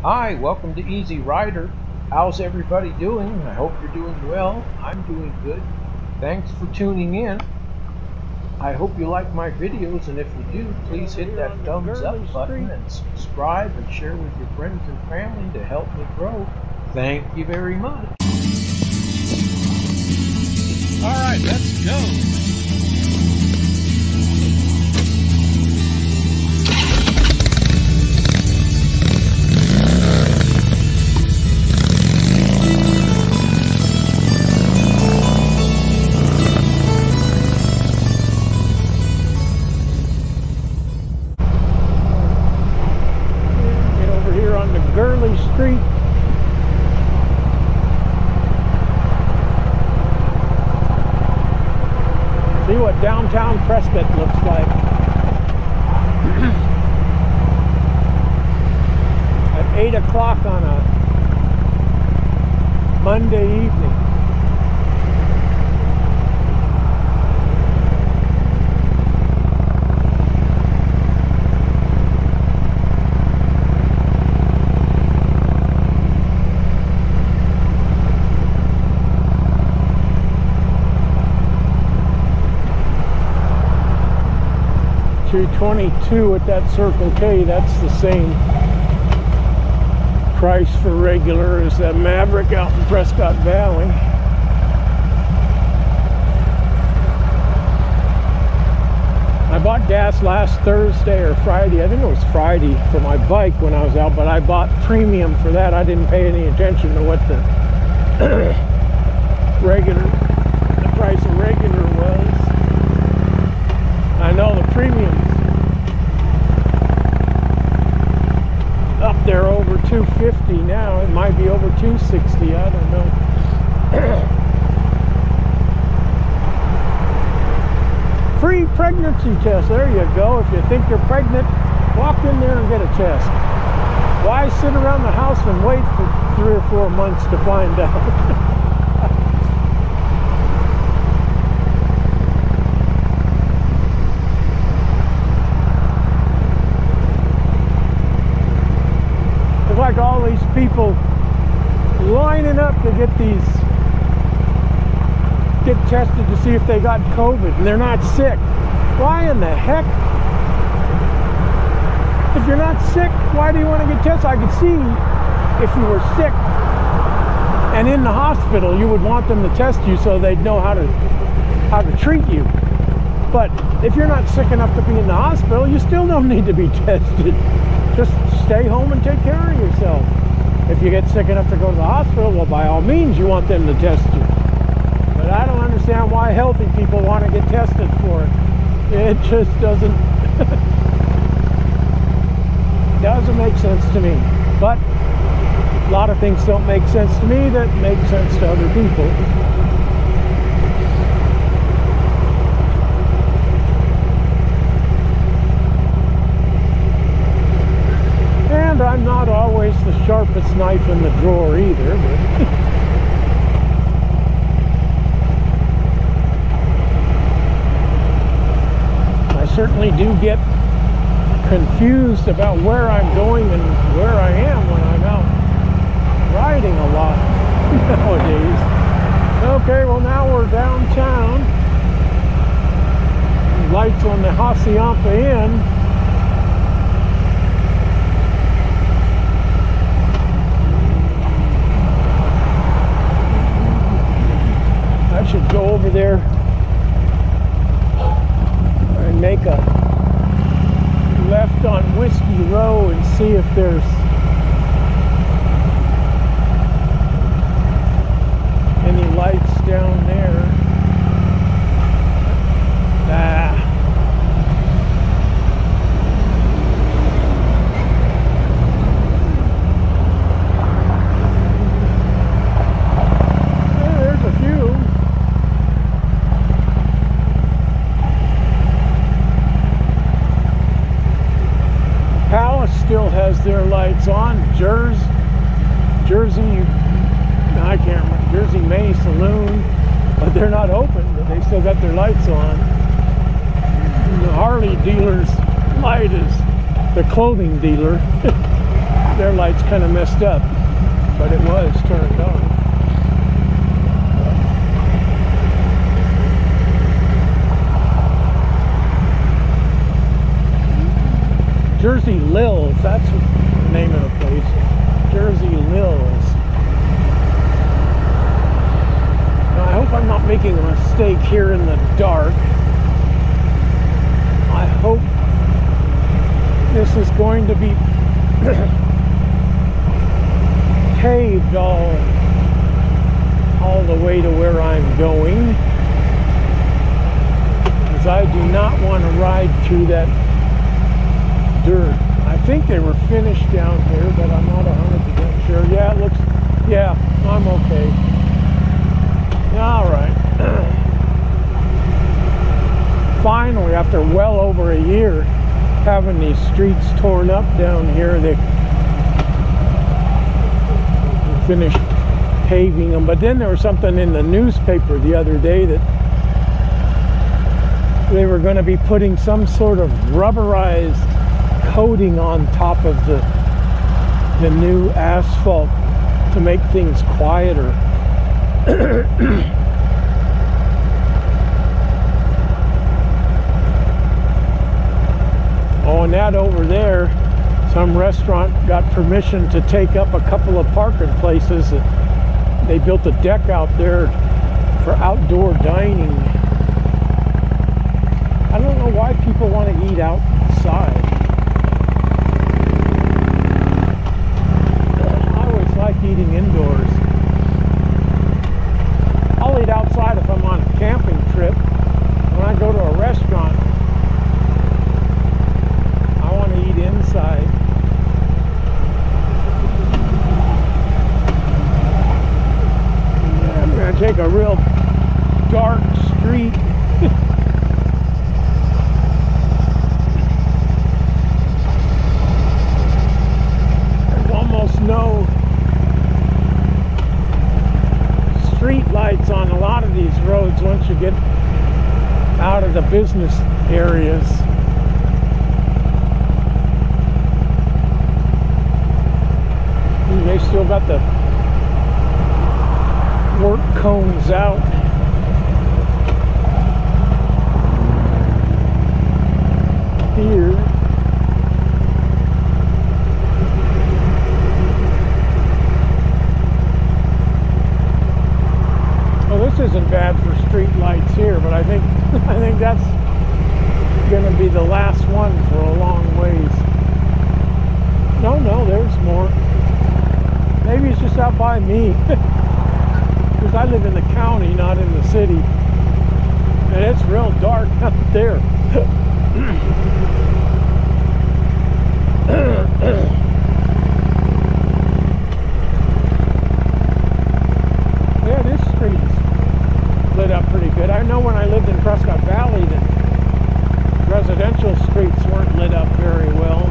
Hi, welcome to Easy Rider. How's everybody doing? I hope you're doing well. I'm doing good. Thanks for tuning in. I hope you like my videos, and if you do, please hit that thumbs up button and subscribe and share with your friends and family to help me grow. Thank you very much. All right, let's go. Street. See what downtown Prescott looks like. At 8 o'clock on a Monday evening. $2.22 at that Circle K. That's the same price for regular as that Maverick out in Prescott Valley. I bought gas last Thursday or Friday. I think it was Friday for my bike when I was out, but I bought premium for that. I didn't pay any attention to what the the price of regular was. I know the premium's up there over $2.50 now. It might be over $2.60. I don't know. Free pregnancy test. There you go. If you think you're pregnant, walk in there and get a test. Why sit around the house and wait for 3 or 4 months to find out? Like all these people lining up to get tested to see if they got COVID and they're not sick. Why in the heck? If you're not sick, why do you want to get tested? I could see if you were sick and in the hospital, you would want them to test you so they'd know how to treat you. But if you're not sick enough to be in the hospital, you still don't need to be tested. Just stay home and take care of yourself. If you get sick enough to go to the hospital, well, by all means, you want them to test you. But I don't understand why healthy people want to get tested for it. It just doesn't make sense to me. But a lot of things don't make sense to me that make sense to other people. I'm not always the sharpest knife in the drawer either, but I certainly do get confused about where I'm going and where I am when I'm out riding a lot nowadays. Okay, well now we're downtown. Lights on the Hacienda Inn. I should go over there and make a left on Whiskey Row and see if there's any lights down there. There's a few. Still has their lights on. Jersey, I can't remember, Jersey May Saloon, but they're not open, but they still got their lights on. The Harley dealer's light is the clothing dealer. Their light's kind of messed up, but it was turned on. Jersey Lil's, that's the name of the place. Jersey Lil's. Now, I hope I'm not making a mistake here in the dark. I hope this is going to be paved all the way to where I'm going, because I do not want to ride through that dirt. I think they were finished down here, but I'm not 100% sure. Yeah, it looks, yeah, I'm okay. All right. Finally, after well over a year having these streets torn up down here, they finished paving them. But then there was something in the newspaper the other day that they were going to be putting some sort of rubberized coating on top of the new asphalt to make things quieter. Oh, and that over there, some restaurant got permission to take up a couple of parking places. They built a deck out there for outdoor dining. I don't know why people want to eat outside. Eating indoors. I'll eat outside if I'm on a camping trip. When I go to a restaurant, I want to eat inside. Yeah, I'm going to take a real dark street. There's almost no street lights on a lot of these roads once you get out of the business areas. They still got the work cones out. Here. This isn't bad for street lights here, but I think that's going to be the last one for a long ways. No, there's more. Maybe it's just out by me, because I live in the county, not in the city, and it's real dark out there. Yeah, this street's lit up pretty good. I know when I lived in Prescott Valley that residential streets weren't lit up very well.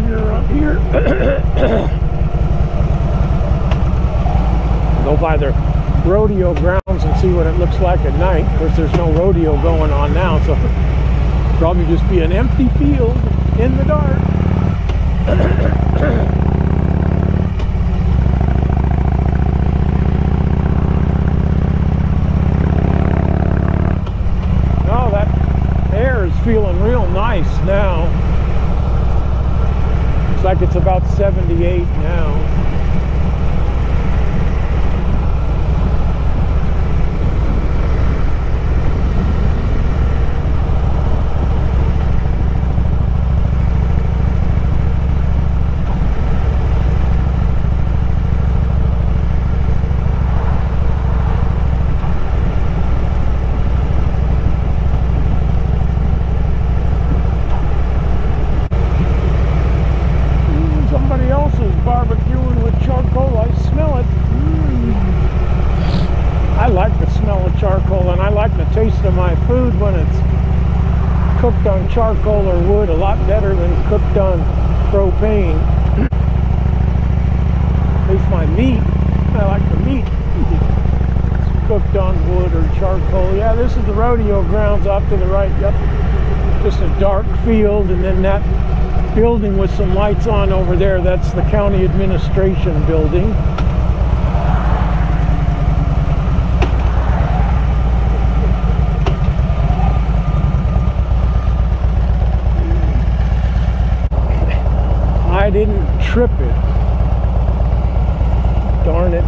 Up here. Go by the Rodeo Grounds and see what it looks like at night. Of course, there's no rodeo going on now, so it'll probably just be an empty field in the dark. Oh, that air is feeling real nice now. Looks like it's about 78 now. taste of my food when it's cooked on charcoal or wood a lot better than cooked on propane. At least my meat, I like the meat cooked on wood or charcoal. Yeah, this is the Rodeo Grounds off to the right. Yep, just a dark field, and then that building with some lights on over there, that's the county administration building. I didn't trip it. Darn it.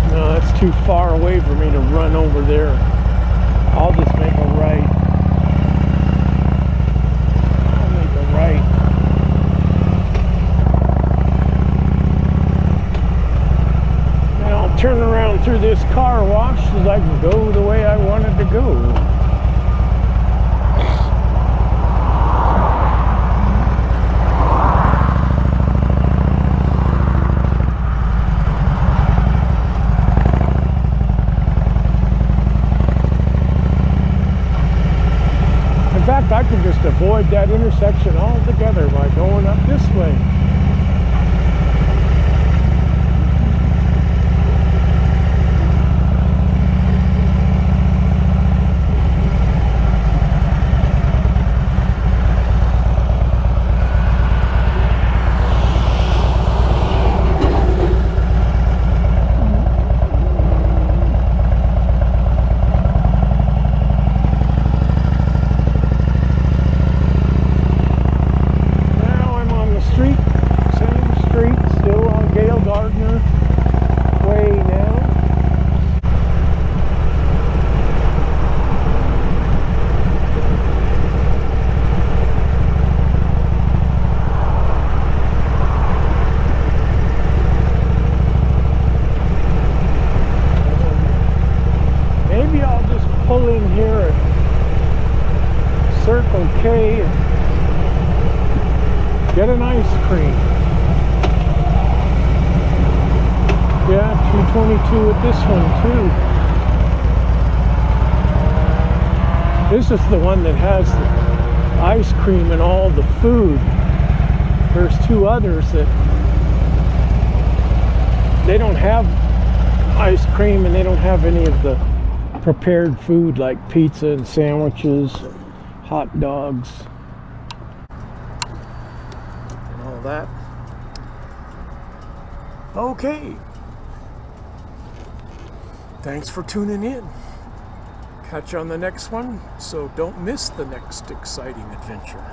No, that's too far away for me to run over there. I'll just make a right. I'll make a right. Now I'll turn around through this car wash so I can go the way I wanted to go. In fact, I could just avoid that intersection altogether by going up this way. Pull in here at Circle K and get an ice cream. Yeah, $2.22 at this one too. This is the one that has the ice cream and all the food. There's two others that they don't have ice cream and they don't have any of the prepared food like pizza and sandwiches, hot dogs, and all that. Okay. Thanks for tuning in. Catch you on the next one, so don't miss the next exciting adventure.